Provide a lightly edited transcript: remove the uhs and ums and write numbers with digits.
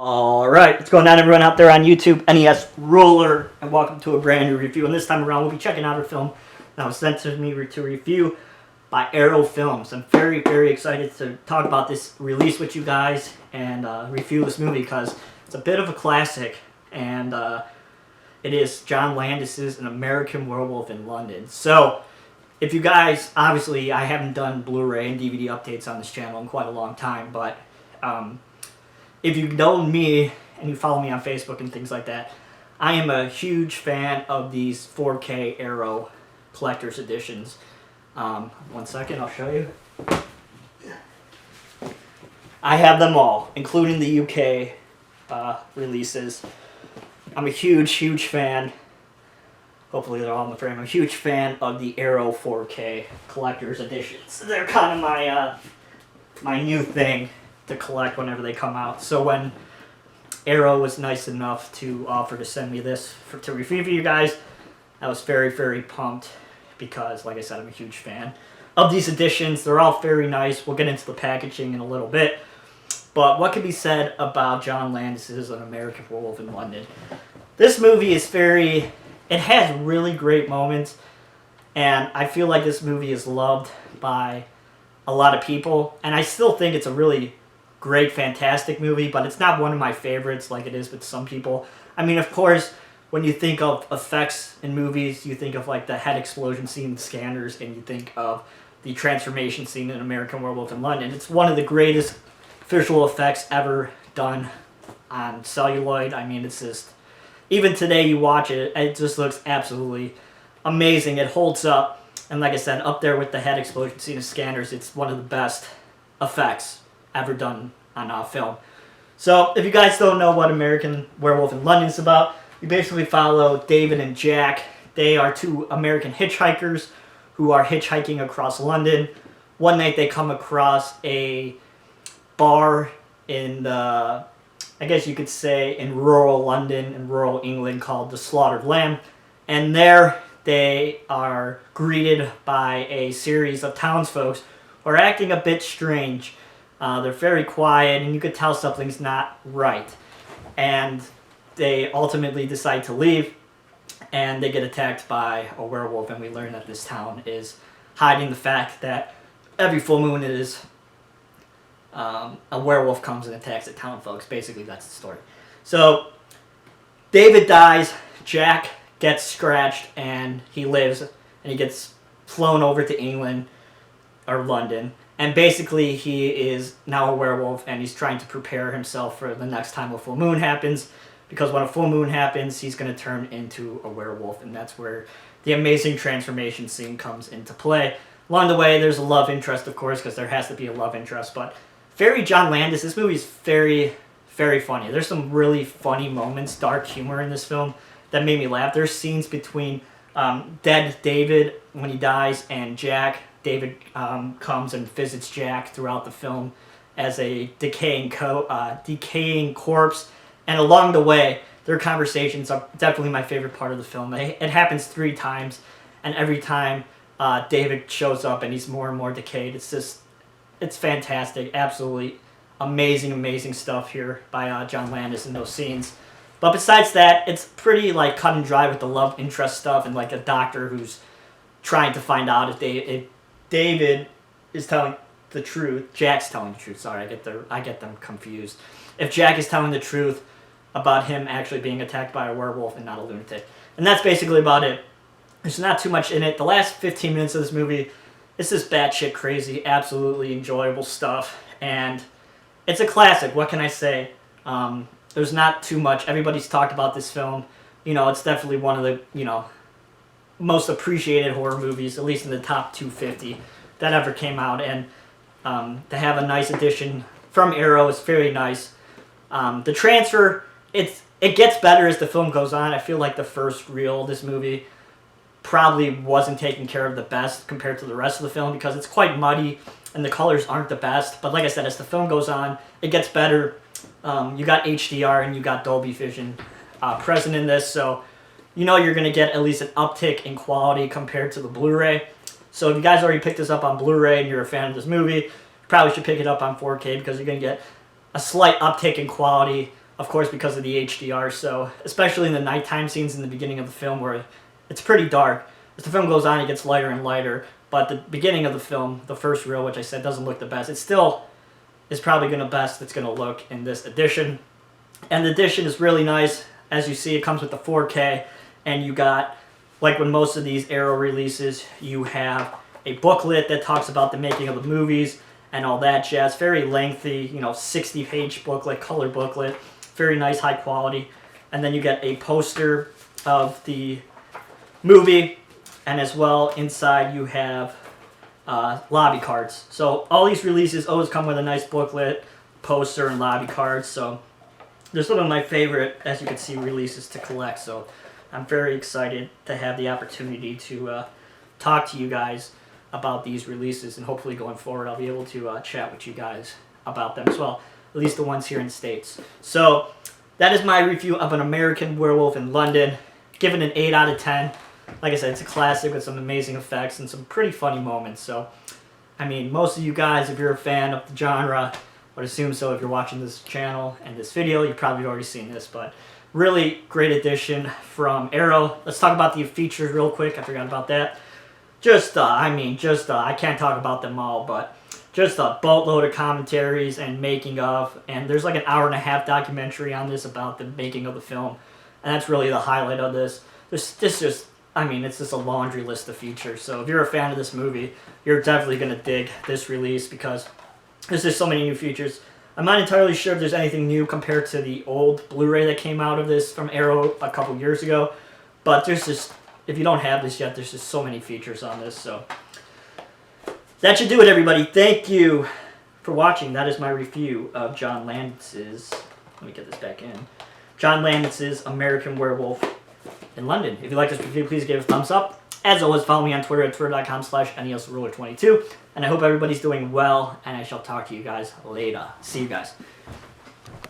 Alright, what's going on everyone out there on YouTube? NES Roller, and welcome to a brand new review. And this time around we'll be checking out a film that was sent to me to review by Arrow Films. I'm very, very excited to talk about this release with you guys and review this movie because it's a bit of a classic, and it is John Landis's An American Werewolf in London. So, if you guys, obviously I haven't done Blu-ray and DVD updates on this channel in quite a long time, but if you know me and you follow me on Facebook and things like that, I am a huge fan of these 4K Arrow collector's editions. 1 second, I'll show you. I have them all, including the UK releases. I'm a huge, huge fan. Hopefully they're all in the frame. I'm a huge fan of the Arrow 4K collector's editions. They're kind of my new thing to collect whenever they come out. So when Arrow was nice enough to offer to send me this to review for you guys, I was very, very pumped because, like I said, I'm a huge fan of these editions. They're all very nice. We'll get into the packaging in a little bit. But what can be said about John Landis's An American Werewolf in London? This movie is it has really great moments, and I feel like this movie is loved by a lot of people, and I still think it's a really great, fantastic movie, but it's not one of my favorites like it is with some people. I mean, of course, when you think of effects in movies, you think of like the head explosion scene in Scanners, and you think of the transformation scene in American Werewolf in London. It's one of the greatest visual effects ever done on celluloid. I mean, it's just, even today you watch it, it just looks absolutely amazing. It holds up, and like I said, up there with the head explosion scene in Scanners, it's one of the best effects ever done on film. So, if you guys don't know what American Werewolf in London is about, we basically follow David and Jack. They are two American hitchhikers who are hitchhiking across London. One night they come across a bar in the, I guess you could say, in rural London, in rural England, called the Slaughtered Lamb. And there they are greeted by a series of townsfolk who are acting a bit strange. They're very quiet, and you could tell something's not right. And they ultimately decide to leave, and they get attacked by a werewolf, and we learn that this town is hiding the fact that every full moon is a werewolf comes and attacks the town folks. Basically, that's the story. So, David dies, Jack gets scratched, and he lives, and he gets flown over to England, or London. And basically, he is now a werewolf, and he's trying to prepare himself for the next time a full moon happens. Because when a full moon happens, he's going to turn into a werewolf, and that's where the amazing transformation scene comes into play. Along the way, there's a love interest, of course, because there has to be a love interest. But very John Landis. This movie is very, very funny. There's some really funny moments, dark humor in this film that made me laugh. There's scenes between dead David when he dies and Jack. David comes and visits Jack throughout the film as a decaying corpse. And along the way, their conversations are definitely my favorite part of the film. It happens 3 times, and every time David shows up and he's more and more decayed. It's fantastic. Absolutely amazing, amazing stuff here by John Landis in those scenes. But besides that, it's pretty like cut and dry with the love interest stuff and like a doctor who's trying to find out if David is telling the truth. Jack's telling the truth. Sorry, I get them confused. If Jack is telling the truth about him actually being attacked by a werewolf and not a lunatic. And that's basically about it. There's not too much in it. The last 15 minutes of this movie, it's just batshit crazy, absolutely enjoyable stuff. And it's a classic. What can I say? There's not too much. Everybody's talked about this film. You know, it's definitely one of the, most appreciated horror movies, at least in the top 250 that ever came out. And to have a nice edition from Arrow is very nice. The transfer, it gets better as the film goes on. I feel like the first reel of this movie probably wasn't taken care of the best compared to the rest of the film because it's quite muddy and the colors aren't the best. But like I said, as the film goes on, it gets better. You got HDR and you got Dolby Vision present in this, so you know you're going to get at least an uptick in quality compared to the Blu-ray. So if you guys already picked this up on Blu-ray and you're a fan of this movie, you probably should pick it up on 4K because you're going to get a slight uptick in quality of course, because of the HDR. So, especially in the nighttime scenes in the beginning of the film where it's pretty dark. As the film goes on, it gets lighter and lighter. But the beginning of the film, the first reel, which I said doesn't look the best, it still is probably going to best it's going to look in this edition. And the edition is really nice. As you see, it comes with the 4K, and you got, like when most of these Arrow releases, you have a booklet that talks about the making of the movies and all that jazz. Very lengthy, 60-page booklet, color booklet. Very nice, high quality. And then you get a poster of the movie, and as well inside you have lobby cards. So all these releases always come with a nice booklet, poster, and lobby cards. So they're some of my favorite, as you can see, releases to collect. So I'm very excited to have the opportunity to talk to you guys about these releases, and hopefully going forward I'll be able to chat with you guys about them as well, at least the ones here in the States. So that is my review of An American Werewolf in London. Given an 8 out of 10. Like I said, it's a classic with some amazing effects and some pretty funny moments. So, I mean, most of you guys, if you're a fan of the genre, would assume so. If you're watching this channel and this video, you've probably already seen this. But really great addition from Arrow. Let's talk about the features real quick. I forgot about that. I can't talk about them all, but just a boatload of commentaries and making of. And there's like an 1.5-hour documentary on this about the making of the film. And that's really the highlight of this. It's just a laundry list of features. So if you're a fan of this movie, you're definitely going to dig this release because there's just so many new features. I'm not entirely sure if there's anything new compared to the old Blu-ray that came out of this from Arrow a couple years ago. But there's just, if you don't have this yet, there's just so many features on this. So that should do it, everybody. Thank you for watching. That is my review of John Landis's, let me get this back in, John Landis's American Werewolf in London. If you like this review, please give it a thumbs up. As always, follow me on Twitter at twitter.com/NESRuler22. And I hope everybody's doing well, and I shall talk to you guys later. See you guys.